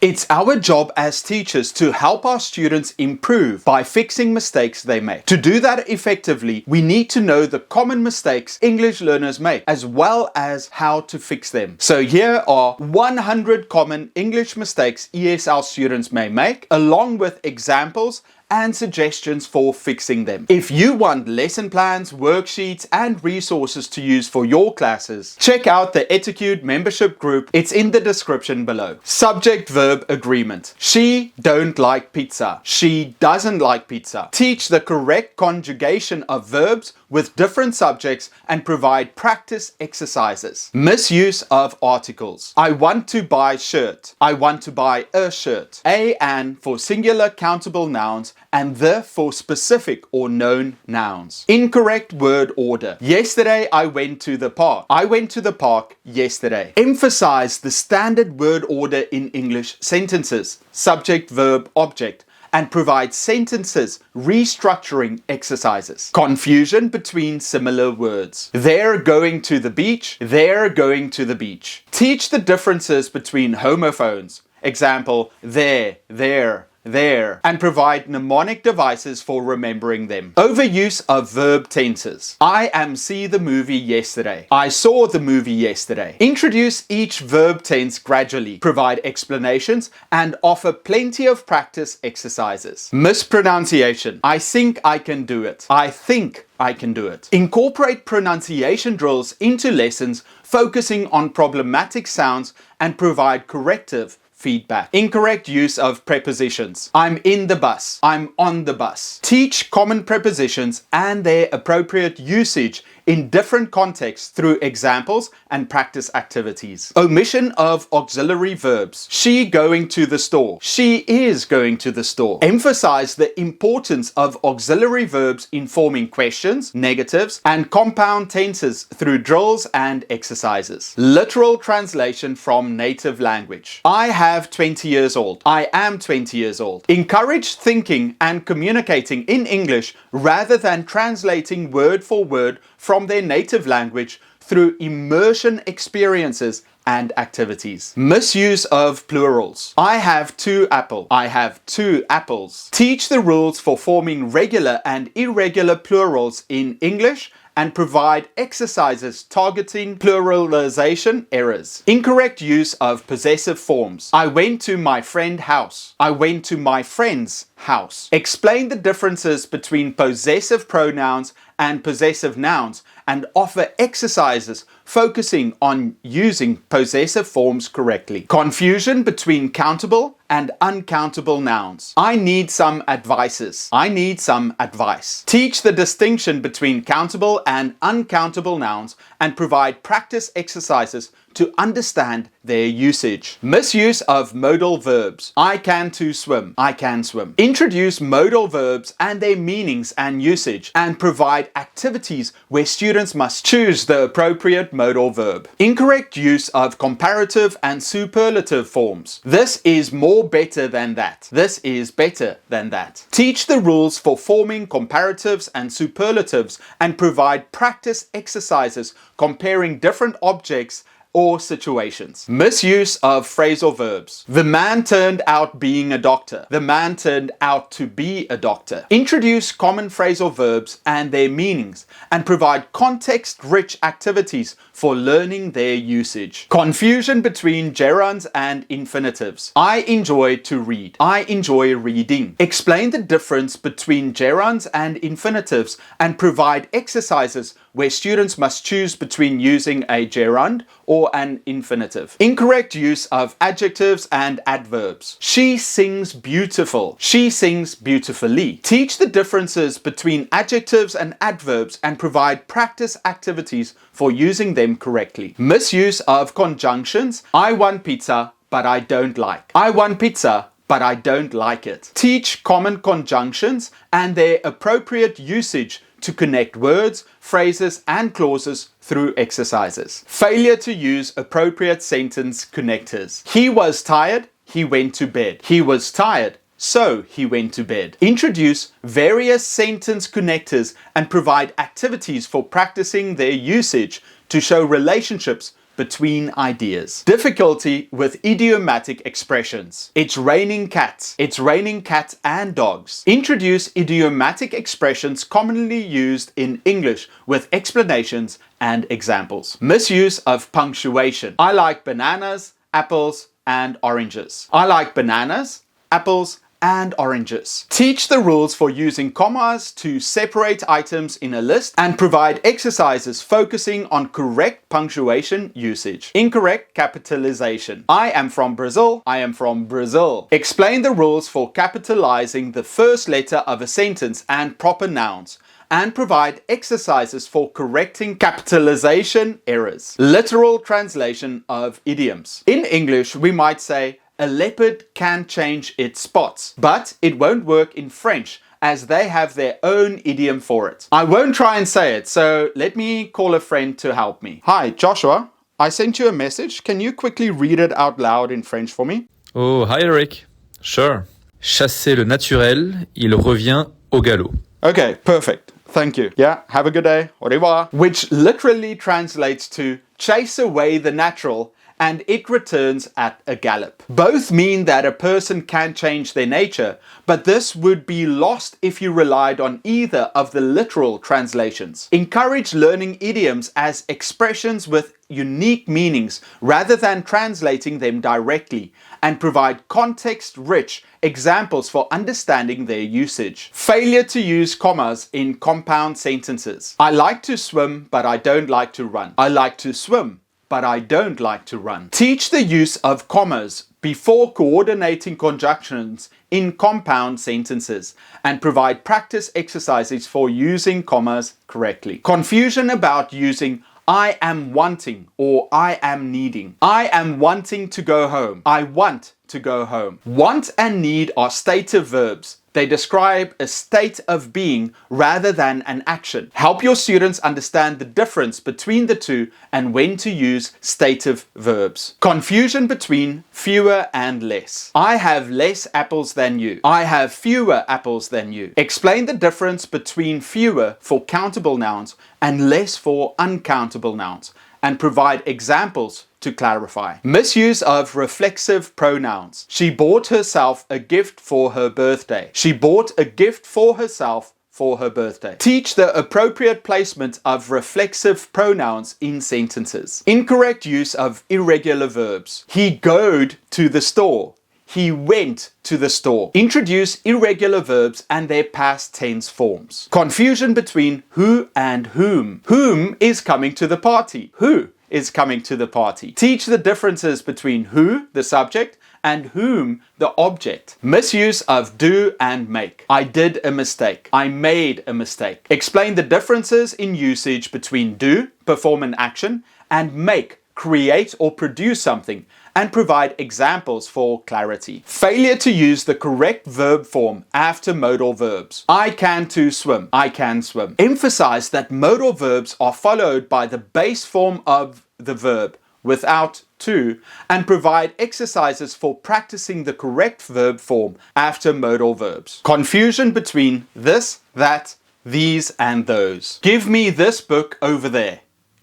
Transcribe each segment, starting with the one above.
It's our job as teachers to help our students improve by fixing mistakes they make. To do that effectively, we need to know the common mistakes English learners make, as well as how to fix them. So here are 100 common English mistakes ESL students may make, along with examples and suggestions for fixing them. If you want lesson plans, worksheets, and resources to use for your classes, check out the Etiquette membership group. It's in the description below. Subject-verb agreement. She don't like pizza. She doesn't like pizza. Teach the correct conjugation of verbs with different subjects and provide practice exercises. Misuse of articles. I want to buy shirt. I want to buy a shirt. A and for singular countable nouns and the for specific or known nouns. Incorrect word order. Yesterday I went to the park. I went to the park yesterday. Emphasize the standard word order in English sentences. Subject, verb, object. And provide sentences restructuring exercises. Confusion between similar words. They're going to the beach. They're going to the beach. Teach the differences between homophones. Example, there, and provide mnemonic devices for remembering them. Overuse of verb tenses. I see the movie yesterday. I saw the movie yesterday. Introduce each verb tense gradually. Provide explanations and offer plenty of practice exercises. Mispronunciation. I think I can do it. I think I can do it. Incorporate pronunciation drills into lessons, focusing on problematic sounds and provide corrective feedback. Incorrect use of prepositions. I'm in the bus. I'm on the bus. Teach common prepositions and their appropriate usage in different contexts through examples and practice activities. Omission of auxiliary verbs. She going to the store. She is going to the store. Emphasize the importance of auxiliary verbs in forming questions, negatives, and compound tenses through drills and exercises. Literal translation from native language. I have 20 years old. I am 20 years old. Encourage thinking and communicating in English rather than translating word for word from their native language through immersion experiences and activities. Misuse of plurals. I have two apples. I have two apples. Teach the rules for forming regular and irregular plurals in English and provide exercises targeting pluralization errors. Incorrect use of possessive forms. I went to my friend's house. I went to my friend's house. Explain the differences between possessive pronouns and possessive nouns and offer exercises focusing on using possessive forms correctly. Confusion between countable and uncountable nouns. I need some advices. I need some advice. Teach the distinction between countable and uncountable nouns and provide practice exercises to understand their usage. Misuse of modal verbs. I can to swim. I can swim. Introduce modal verbs and their meanings and usage and provide activities where students must choose the appropriate modal verb. Incorrect use of comparative and superlative forms. This is more better than that. This is better than that. Teach the rules for forming comparatives and superlatives and provide practice exercises comparing different objects or situations. Misuse of phrasal verbs. The man turned out being a doctor. The man turned out to be a doctor. Introduce common phrasal verbs and their meanings and provide context-rich activities for learning their usage. Confusion between gerunds and infinitives. I enjoy to read. I enjoy reading. Explain the difference between gerunds and infinitives and provide exercises where students must choose between using a gerund or an infinitive. Incorrect use of adjectives and adverbs. She sings beautiful. She sings beautifully. Teach the differences between adjectives and adverbs and provide practice activities for using them correctly. Misuse of conjunctions. I want pizza, but I don't like. I want pizza, but I don't like it. Teach common conjunctions and their appropriate usage to connect words, phrases, and clauses through exercises. Failure to use appropriate sentence connectors. He was tired, he went to bed. He was tired, so he went to bed. Introduce various sentence connectors and provide activities for practicing their usage to show relationships between ideas. Difficulty with idiomatic expressions. It's raining cats. It's raining cats and dogs. Introduce idiomatic expressions commonly used in English with explanations and examples. Misuse of punctuation. I like bananas, apples, and oranges. I like bananas, apples, and oranges. Teach the rules for using commas to separate items in a list and provide exercises focusing on correct punctuation usage. Incorrect capitalization. I am from Brazil. I am from Brazil. Explain the rules for capitalizing the first letter of a sentence and proper nouns, and provide exercises for correcting capitalization errors. Literal translation of idioms. In English, we might say, a leopard can change its spots, but it won't work in French as they have their own idiom for it. I won't try and say it, so let me call a friend to help me. Hi, Joshua. I sent you a message. Can you quickly read it out loud in French for me? Oh, hi Eric. Sure. Chasser le naturel, il revient au galop. Okay, perfect. Thank you. Yeah, have a good day. Au revoir. Which literally translates to chase away the natural and it returns at a gallop. Both mean that a person can change their nature, but this would be lost if you relied on either of the literal translations. Encourage learning idioms as expressions with unique meanings rather than translating them directly, and provide context-rich examples for understanding their usage. Failure to use commas in compound sentences. I like to swim, but I don't like to run. I like to swim, but I don't like to run. Teach the use of commas before coordinating conjunctions in compound sentences and provide practice exercises for using commas correctly. Confusion about using I am wanting or I am needing. I am wanting to go home. I want to go home. Want and need are stative verbs. They describe a state of being rather than an action. Help your students understand the difference between the two and when to use stative verbs. Confusion between fewer and less. I have less apples than you. I have fewer apples than you. Explain the difference between fewer for countable nouns and less for uncountable nouns, and provide examples to clarify. Misuse of reflexive pronouns. She bought herself a gift for her birthday. She bought a gift for herself for her birthday. Teach the appropriate placement of reflexive pronouns in sentences. Incorrect use of irregular verbs. He goed to the store. He went to the store. Introduce irregular verbs and their past tense forms. Confusion between who and whom. Whom is coming to the party? Who is coming to the party? Teach the differences between who, the subject, and whom, the object. Misuse of do and make. I did a mistake. I made a mistake. Explain the differences in usage between do, perform an action, and make, create or produce something, and provide examples for clarity. Failure to use the correct verb form after modal verbs. I can to swim. I can swim. Emphasize that modal verbs are followed by the base form of the verb without to, and provide exercises for practicing the correct verb form after modal verbs. Confusion between this, that, these, and those. Give me this book over there.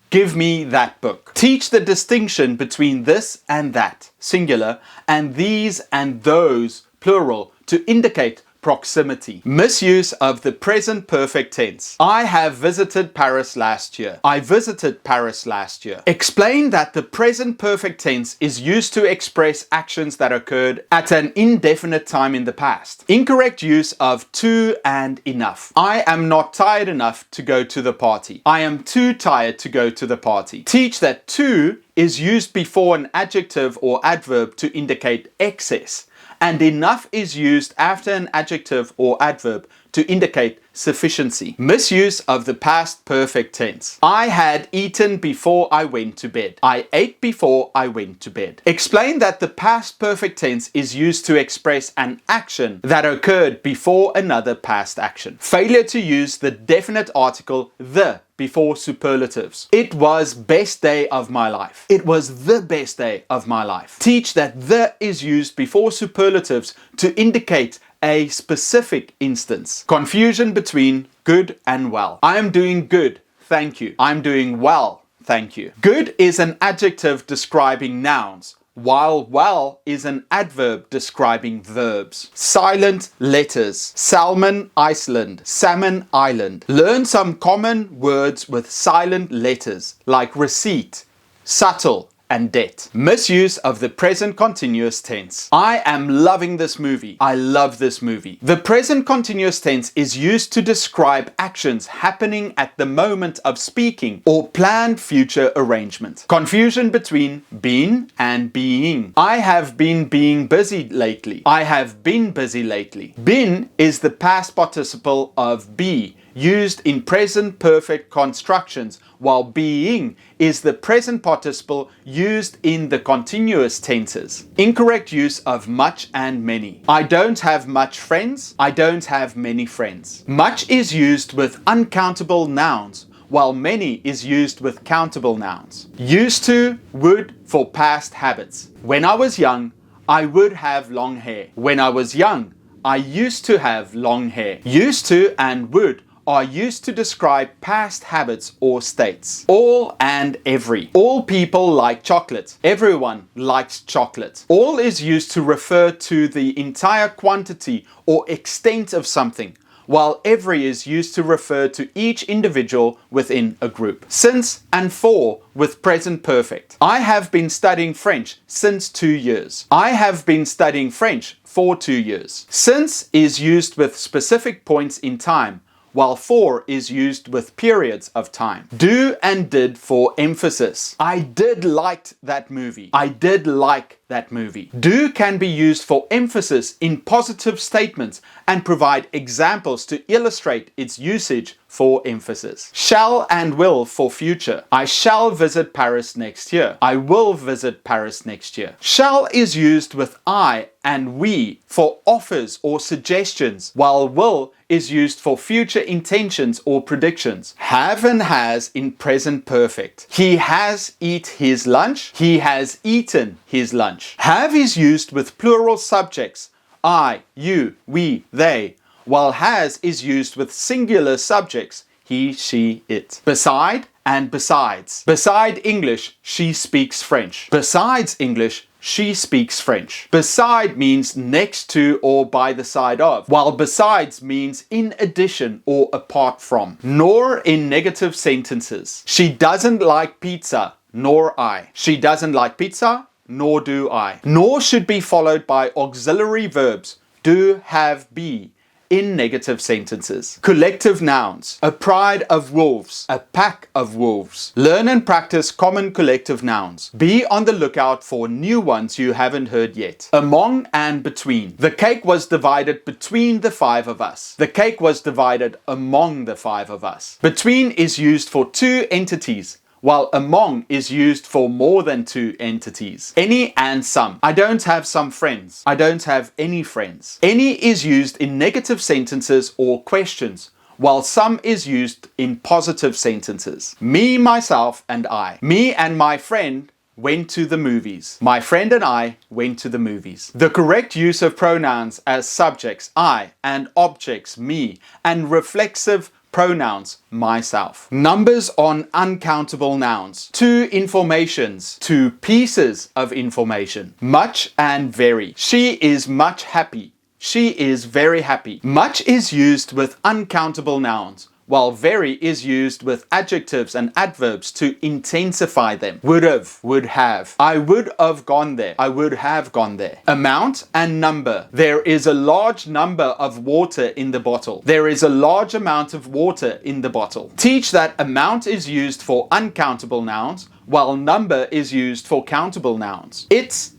Give me that book. Teach the distinction between this and that, singular, and these and those, plural, to indicate proximity. Misuse of the present perfect tense. I have visited Paris last year. I visited Paris last year. Explain that the present perfect tense is used to express actions that occurred at an indefinite time in the past. Incorrect use of to and enough. I am not tired enough to go to the party. I am too tired to go to the party. Teach that to is used before an adjective or adverb to indicate excess, and enough is used after an adjective or adverb to indicate sufficiency. Misuse of the past perfect tense. I had eaten before I went to bed. I ate before I went to bed. Explain that the past perfect tense is used to express an action that occurred before another past action. Failure to use the definite article the before superlatives. It was best day of my life. It was the best day of my life. Teach that the is used before superlatives to indicate a specific instance. Confusion between good and well. I am doing good, thank you. I'm doing well, thank you. Good is an adjective describing nouns, while well is an adverb describing verbs. Silent letters. Salmon, Iceland. Salmon, Island. Learn some common words with silent letters like receipt, subtle, and debt. Misuse of the present continuous tense. I am loving this movie. I love this movie. The present continuous tense is used to describe actions happening at the moment of speaking or planned future arrangement. Confusion between been and being. I have been being busy lately. I have been busy lately. Been is the past participle of be, used in present perfect constructions, while being is the present participle used in the continuous tenses. Incorrect use of much and many. I don't have much friends. I don't have many friends. Much is used with uncountable nouns, while many is used with countable nouns. Used to, would for past habits. When I was young, I would have long hair. When I was young, I used to have long hair. Used to and would are used to describe past habits or states. All and every. All people like chocolate. Everyone likes chocolate. All is used to refer to the entire quantity or extent of something, while every is used to refer to each individual within a group. Since and for with present perfect. I have been studying French since 2 years. I have been studying French for 2 years. Since is used with specific points in time, while for is used with periods of time. Do and did for emphasis. I did like that movie. I did like that movie. Do can be used for emphasis in positive statements and provide examples to illustrate its usage for emphasis. Shall and will for future. I shall visit Paris next year. I will visit Paris next year. Shall is used with I and we for offers or suggestions, while will is used for future intentions or predictions. Have and has in present perfect. He has eat his lunch. He has eaten his lunch. Have is used with plural subjects. I, you, we, they, while has is used with singular subjects. He, she, it. Beside and besides. Beside English, she speaks French. Besides English, she speaks French. Beside means next to or by the side of, while besides means in addition or apart from. Nor in negative sentences. She doesn't like pizza, nor I. She doesn't like pizza, nor do I. Nor should be followed by auxiliary verbs do, have, be in negative sentences. Collective nouns. A pride of wolves. A pack of wolves. Learn and practice common collective nouns. Be on the lookout for new ones you haven't heard yet. Among and between. The cake was divided between the 5 of us. The cake was divided among the 5 of us. Between is used for 2 entities, while among is used for more than 2 entities. Any and some. I don't have some friends. I don't have any friends. Any is used in negative sentences or questions, while some is used in positive sentences. Me, myself, and I. Me and my friend went to the movies. My friend and I went to the movies. The correct use of pronouns as subjects, I, and objects, me, and reflexive pronouns, myself. Numbers on uncountable nouns. 2 informations. 2 pieces of information. Much and very. She is much happy. She is very happy. Much is used with uncountable nouns, while very is used with adjectives and adverbs to intensify them. Would have, would have. I would have gone there. I would have gone there. Amount and number. There is a large number of water in the bottle. There is a large amount of water in the bottle. Teach that amount is used for uncountable nouns, while number is used for countable nouns. It's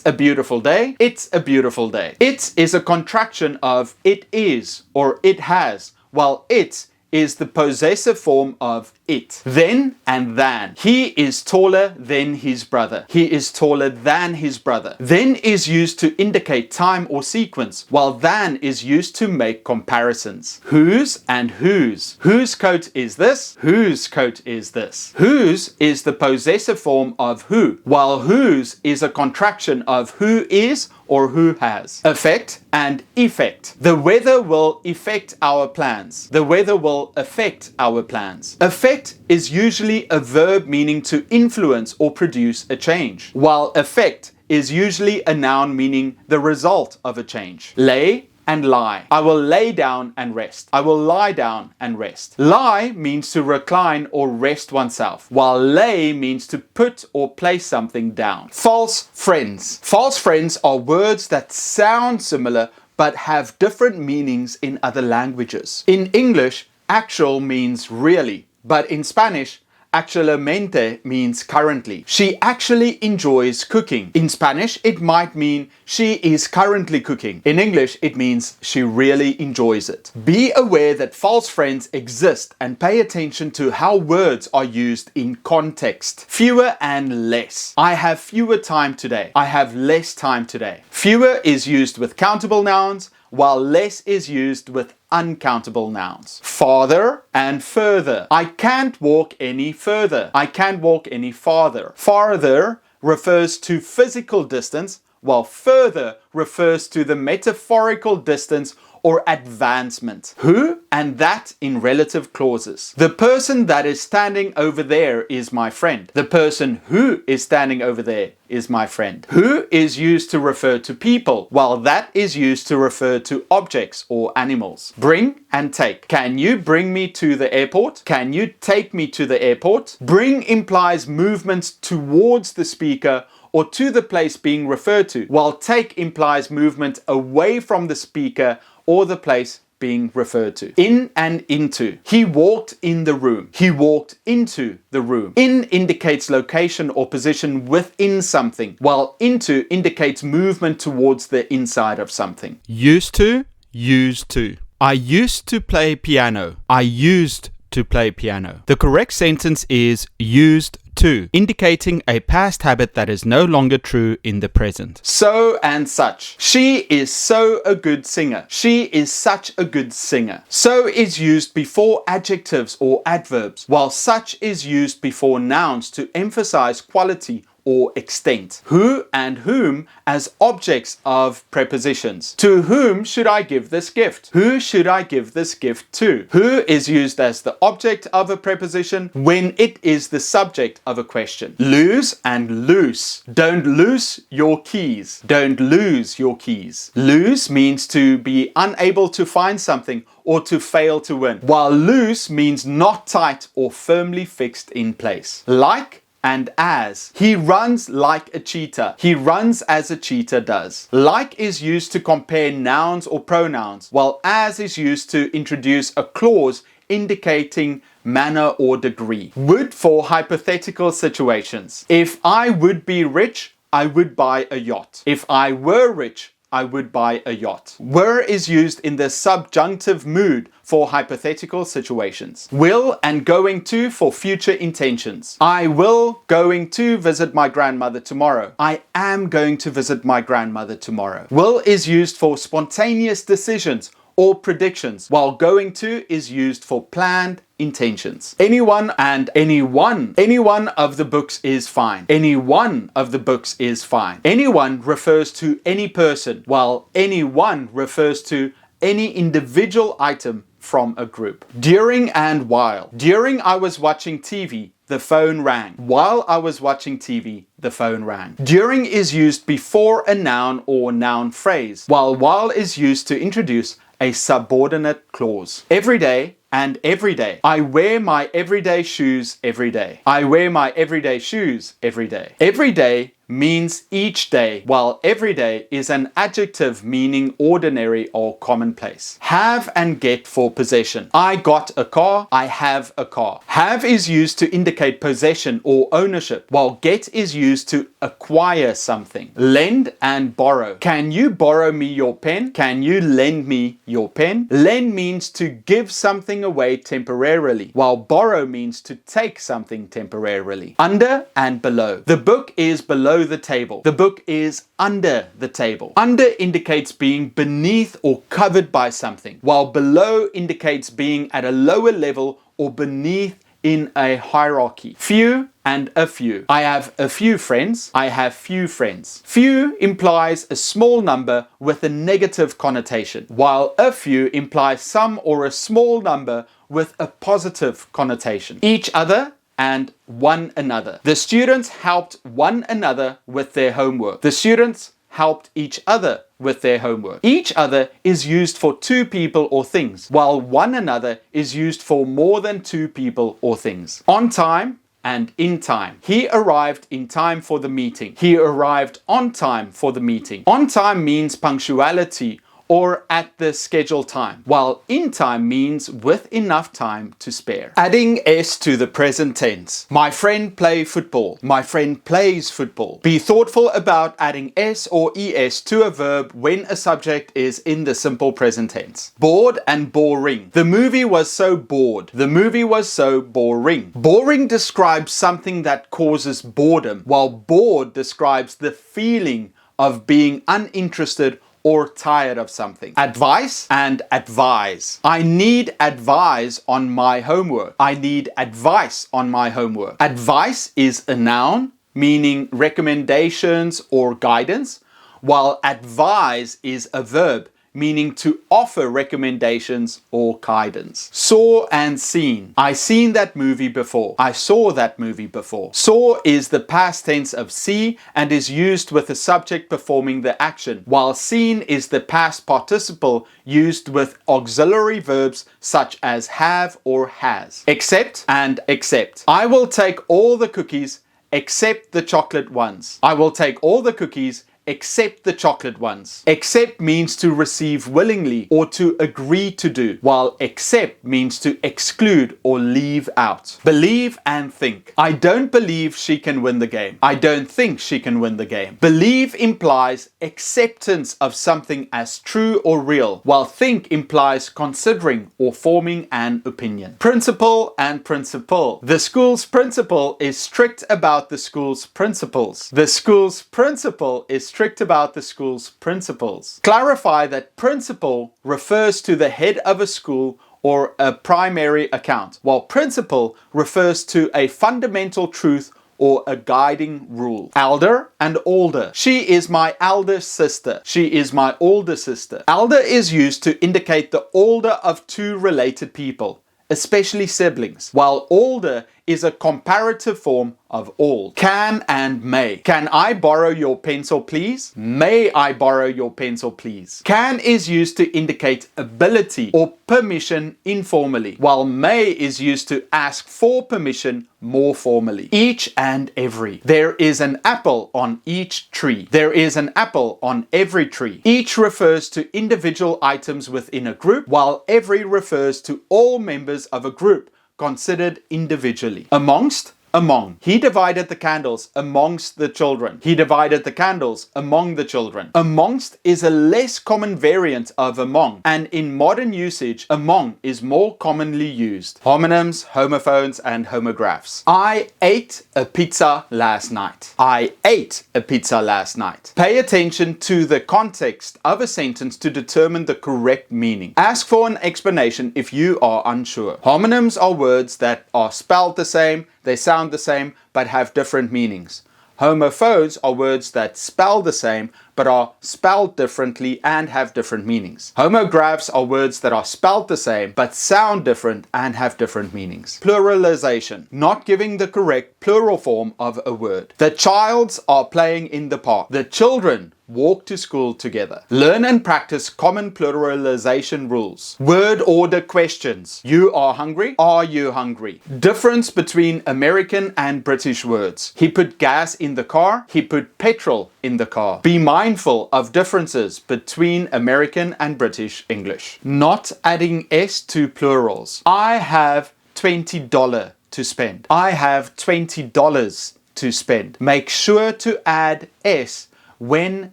a beautiful day. It's a beautiful day. It is a contraction of it is or it has, while it is the possessive form of it. Then and than. He is taller than his brother. He is taller than his brother. Then is used to indicate time or sequence, while than is used to make comparisons. Whose and whose. Whose coat is this? Whose coat is this? Whose is the possessive form of who, while whose is a contraction of who is or who has. Affect and effect. The weather will affect our plans. The weather will affect our plans. Affect is usually a verb meaning to influence or produce a change, while affect is usually a noun meaning the result of a change. Lay and lie. I will lay down and rest. I will lie down and rest. Lie means to recline or rest oneself, while lay means to put or place something down. False friends. False friends are words that sound similar but have different meanings in other languages. In English, actual means really, but in Spanish, actualmente means currently. She actually enjoys cooking. In Spanish, it might mean she is currently cooking. In English, it means she really enjoys it. Be aware that false friends exist and pay attention to how words are used in context. Fewer and less. I have fewer time today. I have less time today. Fewer is used with countable nouns, while less is used with uncountable nouns. Farther and further. I can't walk any further. I can't walk any farther. Farther refers to physical distance, while further refers to the metaphorical distance or advancement. Who and that in relative clauses. The person that is standing over there is my friend. The person who is standing over there is my friend. Who is used to refer to people, while that is used to refer to objects or animals. Bring and take. Can you bring me to the airport? Can you take me to the airport? Bring implies movements towards the speaker or to the place being referred to, while take implies movement away from the speaker or the place being referred to. In and into. He walked in the room. He walked into the room. In indicates location or position within something, while into indicates movement towards the inside of something. Used to, used to. I used to play piano. I used to play piano. The correct sentence is used to, indicating a past habit that is no longer true in the present. So and such. She is so a good singer. She is such a good singer. So is used before adjectives or adverbs, while such is used before nouns to emphasize quality or extent. Who and whom as objects of prepositions. To whom should I give this gift? Who should I give this gift to? Who is used as the object of a preposition when it is the subject of a question. Lose and loose. Don't lose your keys. Don't lose your keys. Lose means to be unable to find something or to fail to win, while loose means not tight or firmly fixed in place. Like and as. He runs like a cheetah. He runs as a cheetah does. Like is used to compare nouns or pronouns, while as is used to introduce a clause indicating manner or degree. Would for hypothetical situations. If I would be rich, I would buy a yacht. If I were rich, I would buy a yacht. Were is used in the subjunctive mood for hypothetical situations. Will and going to for future intentions. I will going to visit my grandmother tomorrow. I am going to visit my grandmother tomorrow. Will is used for spontaneous decisions or predictions, while going to is used for planned intentions. Anyone and anyone. Any one of the books is fine. Any one of the books is fine. Anyone refers to any person, while anyone refers to any individual item from a group. During and while. During I was watching TV, the phone rang. While I was watching TV, the phone rang. During is used before a noun or noun phrase, while is used to introduce a subordinate clause. Every day and every day. I wear my everyday shoes every day. I wear my everyday shoes every day. Every day means each day, while every day is an adjective meaning ordinary or commonplace. Have and get for possession. I got a car. I have a car. Have is used to indicate possession or ownership, while get is used to acquire something. Lend and borrow. Can you borrow me your pen? Can you lend me your pen? Lend means to give something away temporarily, while borrow means to take something temporarily. Under and below. The book is below the table. The book is under the table. Under indicates being beneath or covered by something, while below indicates being at a lower level or beneath in a hierarchy. Few and a few. I have a few friends. I have few friends. Few implies a small number with a negative connotation, while a few implies some or a small number with a positive connotation. Each other and one another. The students helped one another with their homework. The students helped each other with their homework. Each other is used for two people or things, while one another is used for more than two people or things. On time and in time. He arrived in time for the meeting. He arrived on time for the meeting. On time means punctuality or at the scheduled time, while in time means with enough time to spare. Adding S to the present tense. My friend plays football. My friend plays football. Be thoughtful about adding S or ES to a verb when a subject is in the simple present tense. Bored and boring. The movie was so bored. The movie was so boring. Boring describes something that causes boredom, while bored describes the feeling of being uninterested or tired of something. Advice and advise. I need advice on my homework. I need advice on my homework. Advice is a noun, meaning recommendations or guidance, while advise is a verb, meaning to offer recommendations or guidance. Saw and seen. I seen that movie before. I saw that movie before. Saw is the past tense of see and is used with the subject performing the action, while seen is the past participle used with auxiliary verbs such as have or has. Accept and accept. I will take all the cookies except the chocolate ones. I will take all the cookies except the chocolate ones. Accept means to receive willingly or to agree to do, while accept means to exclude or leave out. Believe and think. I don't believe she can win the game. I don't think she can win the game. Believe implies acceptance of something as true or real, while think implies considering or forming an opinion. Principal and principal. The school's principal is strict about the school's principles. The school's principal is strict about the school's principles. Clarify that principal refers to the head of a school or a primary account, while principle refers to a fundamental truth or a guiding rule. Elder and older. She is my elder sister. She is my older sister. Elder is used to indicate the older of two related people, especially siblings, while older is a comparative form of old. Can and may. Can I borrow your pencil, please? May I borrow your pencil, please? Can is used to indicate ability or permission informally, while may is used to ask for permission more formally. Each and every. There is an apple on each tree. There is an apple on every tree. Each refers to individual items within a group, while every refers to all members of a group considered individually. Amongst, among. He divided the candles amongst the children. He divided the candles among the children. Amongst is a less common variant of among, and in modern usage, among is more commonly used. Homonyms, homophones, and homographs. I ate a pizza last night. I ate a pizza last night. Pay attention to the context of a sentence to determine the correct meaning. Ask for an explanation if you are unsure. Homonyms are words that are spelled the same, they sound the same, but have different meanings. Homophones are words that spell the same, but are spelled differently and have different meanings. Homographs are words that are spelled the same, but sound different and have different meanings. Pluralization, not giving the correct plural form of a word. The childs are playing in the park. The children walk to school together. Learn and practice common pluralization rules. Word order questions. You are hungry? Are you hungry? Difference between American and British words. He put gas in the car. He put petrol in the car. Be mindful of differences between American and British English. Not adding S to plurals. I have $20 to spend. I have $20 to spend. Make sure to add S when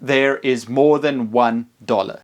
there is more than $1.